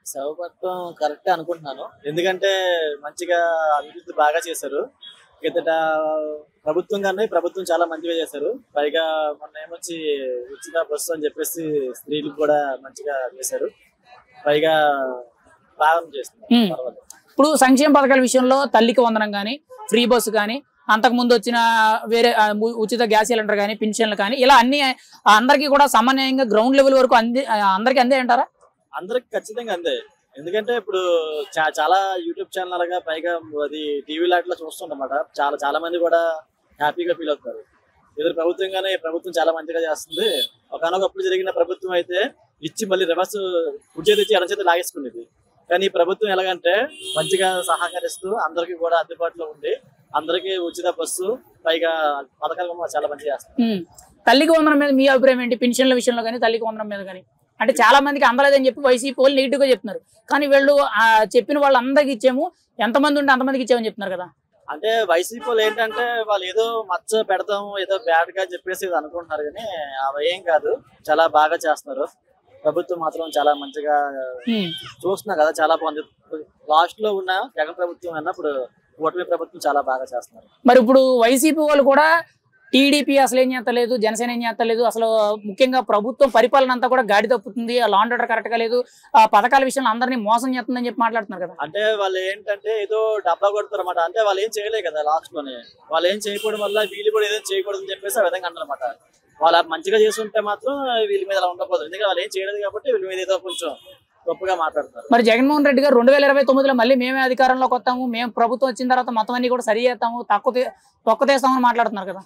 శ్రమపడటం కరెక్టే అనుకుంటున్నాను. ఎందుకంటే మంచిగా అభివృద్ధి బాగా చేశారు. కిందట ప్రభుత్వం కన్నా ఈ ప్రభుత్వం చాలా మంచిగా చేశారు. పైగా మొన్న ఏమొచ్చి ఉచిత బస్సు అని చెప్పేసి స్త్రీలకు కూడా మంచిగా చేశారు. పైగా బాగా చేస్తున్నారు. ఉమ్. పర్వాలేదు. ఇప్పుడు సంక్షేమ పథకాల విషయంలో తల్లికి వందనం కానీ ఫ్రీ బస్సు కానీ అంతకు ముందు వచ్చిన వేరే ఉచిత గ్యాస్ సిలిండర్ కానీ పెన్షన్లు కానీ ఇలా అన్ని అందరికీ కూడా సమన్వయంగా గ్రౌండ్ లెవెల్ వరకు అందరికీ అందే అంటారా? అందరికి ఖచ్చితంగా అందే. ఎందుకంటే ఇప్పుడు చాలా యూట్యూబ్ ఛానల్ అలాగా పైగా అది టీవీ లాట్లో చూస్తుంటమాట. చాలా చాలా మంది కూడా హ్యాపీగా ఫీల్ అవుతారు. ఎదురు ప్రభుత్వంగానే ప్రభుత్వం చాలా మంచిగా చేస్తుంది. ఒకనొకప్పుడు జరిగిన ప్రభుత్వం అయితే ఇచ్చి మళ్ళీ రివర్స్ ఉద్యోగం ఇచ్చి ఎడచేత లాగేసుకునేది. కానీ ఈ ప్రభుత్వం ఎలాగంటే మంచిగా సహకరిస్తూ అందరికీ కూడా అందుబాటులో ఉండి అందరికీ ఉచిత బస్సు పైగా పథకాలు చాలా మంచిగా చేస్తారు. తల్లికి వందనం మీద మీ అభిప్రాయం ఏంటి? పెన్షన్ల విషయంలో కానీ తల్లికి వందనం మీద కానీ అంటే చాలా మందికి అందలేదని చెప్పి వైసీపీ వాళ్ళు నెగిటివ్ గా చెప్తున్నారు. కానీ వీళ్ళు చెప్పిన వాళ్ళు అందరికి ఇచ్చాము, ఎంతమంది ఉంటే అంతమందికి ఇచ్చామని చెప్తున్నారు కదా. అంటే వైసీపీ వాళ్ళు ఏంటంటే వాళ్ళు ఏదో మచ్చ పెడతాం ఏదో బ్యాడ్ గా చెప్పేసి అనుకుంటున్నారు. కానీ అవి ఏం కాదు, చాలా బాగా చేస్తున్నారు. ప్రభుత్వం మాత్రం చాలా మంచిగా చూస్తున్నా కదా, చాలా బాగుంది. లాస్ట్ లో ఉన్న జగన్ ప్రభుత్వం అన్నప్పుడు కూటమి ప్రభుత్వం చాలా బాగా చేస్తున్నారు. మరి ఇప్పుడు వైసీపీ వాళ్ళు కూడా టీడీపీ అసలు ఏం చేస్తలేదు, జనసేన ఏం చేస్తలేదు, అసలు ముఖ్యంగా ప్రభుత్వం పరిపాలన అంతా కూడా గాడి తప్పుతుంది, లా అండ్ ఆర్డర్ కరెక్ట్ గా లేదు, ఆ పథకాల విషయంలో అందరినీ మోసం చేస్తుందని చెప్పి మాట్లాడుతున్నారు కదా. అంటే వాళ్ళు ఏంటంటే ఏదో డబ్బా కొడతారు అనమాట. అంటే వాళ్ళు ఏం చేయలేదు కదా లాస్ట్ లోనే. వాళ్ళు ఏం చేయకపోవడం వల్ల వీళ్ళు కూడా ఏదో చేయకూడదు అని చెప్పేసి ఆ విధంగా అంటారనమాట. వాళ్ళు మంచిగా చేసి ఉంటే మాత్రం వీళ్ళ మీద అలా ఉండకూడదు. ఎందుకంటే వాళ్ళు ఏం చేయలేదు కాబట్టి వీళ్ళ మీద ఏదో కొంచెం గొప్పగా మాట్లాడుతున్నారు. మరి జగన్మోహన్ రెడ్డి గారు 2029లో మళ్ళీ మేమే అధికారంలోకి వస్తాము, మేము ప్రభుత్వం వచ్చిన తర్వాత మొత్తం అన్ని కూడా సరి చేస్తాము, తొక్క తీస్తామని మాట్లాడుతున్నారు కదా.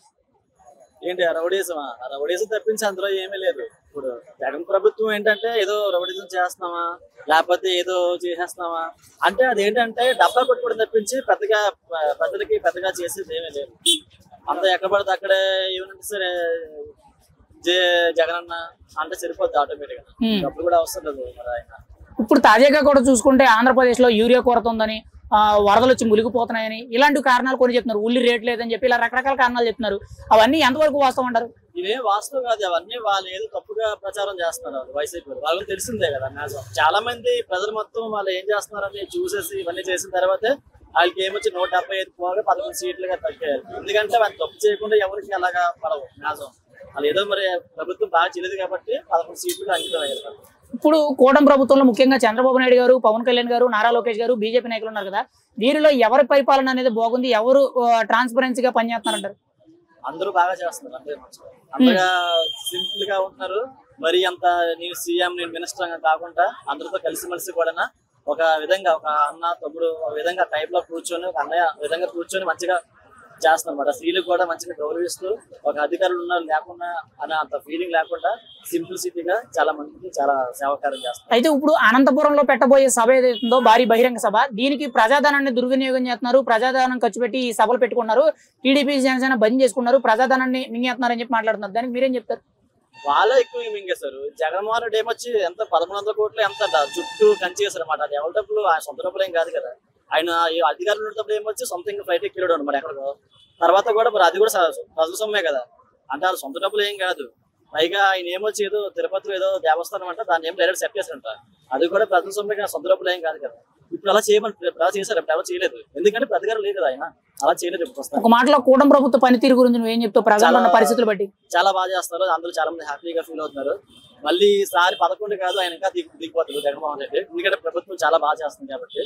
ఏంటి రౌడీజం తప్పించి అందులో ఏమీ లేదు. ఇప్పుడు జగన్ ప్రభుత్వం ఏంటంటే ఏదో రౌడీజం చేస్తున్నామా లేకపోతే ఏదో చేసేస్తున్నామా అంటే అదేంటంటే డబ్బా కొట్టుకోవడం తప్పించి పెద్దగా ప్రజలకి పెద్దగా చేసేది ఏమీ లేదు. అంత ఎక్కడ పడితే అక్కడే ఏమంటే సరే జగన్ అన్న అంటే సరిపోద్ది ఆటోమేటిక్ గా. డబ్బులు కూడా అవసరం లేదు మరి ఆయన. ఇప్పుడు తాజాగా కూడా చూసుకుంటే ఆంధ్రప్రదేశ్ లో యూరియా కొరత ఉందని, వరదలు వచ్చి మునిగిపోతున్నాయని ఇలాంటి కారణాలు కొన్ని చెప్తున్నారు. ఉల్లి రేట్ లేదని చెప్పి ఇలా రకరకాల కారణాలు చెప్తున్నారు. అవన్నీ ఎంతవరకు వాస్తవం అంటారు? ఇవే వాస్తవం కాదు. అవన్నీ వాళ్ళు ఏదో తప్పుగా ప్రచారం చేస్తున్నారు వైసీపీ. వాళ్ళకి తెలిసిందే కదా మ్యాక్సిమం. చాలా మంది ప్రజలు మొత్తం వాళ్ళు ఏం చేస్తున్నారని చూసేసి ఇవన్నీ చేసిన తర్వాతే వాళ్ళకి ఏమొచ్చి 175 పోగా 11 సీట్లుగా తగ్గారు. ఎందుకంటే వాళ్ళు తప్పు చేయకుండా ఎవరికి అలాగా పడవు మ్యాక్సిమం. వాళ్ళు ఏదో మరి ప్రభుత్వం బాగా చేయలేదు కాబట్టి 11 సీట్లుగా అంకితం అయ్యారు. ఇప్పుడు కూటమి ప్రభుత్వంలో ముఖ్యంగా చంద్రబాబు నాయుడు గారు, పవన్ కళ్యాణ్ గారు, నారా లోకేష్ గారు, బీజేపీ నాయకులు ఉన్నారు కదా. వీరిలో ఎవరి పరిపాలన అనేది బాగుంది, ఎవరు ట్రాన్స్పరెన్సీగా పనిచేస్తున్నారంటారు? అందరూ బాగా చేస్తున్నారు. అందరూ మంచిగా అంతగా సింపుల్ గా ఉంటున్నారు. మరి అంత నేను సీఎం నేను మినిస్టర్ గా కాకుండా అందరితో కలిసిమెలిసి కూడా ఒక విధంగా ఒక అన్న తమ్ముడు ఒక విధంగా టైప్ లో కూర్చొని ఒక అన్నయ్య విధంగా కూర్చొని మంచిగా చేస్తున్నమాట. స్త్రీలకు కూడా మంచిగా గౌరవిస్తూ ఒక అధికారులు ఉన్నారు లేకుండా అనే అంత ఫీలింగ్ లేకుండా సింప్లిసిటీగా చాలా మందికి చాలా సేవకారం చేస్తారు. అయితే ఇప్పుడు అనంతపురంలో పెట్టబోయే సభ ఏదైతుందో భారీ బహిరంగ సభ, దీనికి ప్రజాధనాన్ని దుర్వినియోగం చేస్తున్నారు, ప్రజాధనం ఖర్చు పెట్టి ఈ సభలు పెట్టుకున్నారు, టీడీపీ జనసేన బంద్ చేసుకున్నారు, ప్రజాధనాన్ని మింగేస్తున్నారని చెప్పి మాట్లాడుతున్నారు. దానికి మీరేం చెప్తారు? వాళ్ళే ఎక్కువ మింగేశారు. జగన్మోహన్ రెడ్డి ఏమొచ్చి ఎంత 1100 కోట్లు ఎంత చుట్టూ కంచేశారు అన్నమాట. అది ఎవరి డబ్బులు ఆయన సొంత డబ్బులు ఏం కాదు కదా. ఆయన అధికారులు ఉన్నప్పుడు ఏమొచ్చి సొంతంగా ఫ్లైట్ ఎక్కిలాడు అనమాట ఎక్కడికో. తర్వాత కూడా మరి అది కూడా ప్రజల సొమ్మే కదా. అంటే అది సొంత డబ్బులు ఏం కాదు. పైగా ఆయన ఏమొచ్చి ఏదో తిరుపతిలో ఏదో దేవస్థానం అంటే దాన్ని ఏం డైరెక్ట్ సెట్ చేశారంట. అది కూడా ప్రజల సొమ్మే కదా, సొంత డబ్బులు ఏం కాదు కదా. ఇప్పుడు అలా చేయమని అలా చేశారు, ఇప్పుడు అలా చేయలేదు. ఎందుకంటే అధికారులు లేదు కదా ఆయన, అలా చేయలేదు. ఒక మాటలో కూటమి ప్రభుత్వ పనితీరు గురించి నువ్వు ఏం చెప్తావు? ప్రజలు ఉన్న పరిస్థితులు బట్టి చాలా బాగా చేస్తారు. అందరూ చాలా మంది హ్యాపీగా ఫీల్ అవుతున్నారు. మళ్ళీ ఈసారి 11 కాదు ఆయన ఇంకా దిగిపోతారు జగన్మోహన్ రెడ్డి. ఎందుకంటే ప్రభుత్వం చాలా బాగా చేస్తుంది కాబట్టి.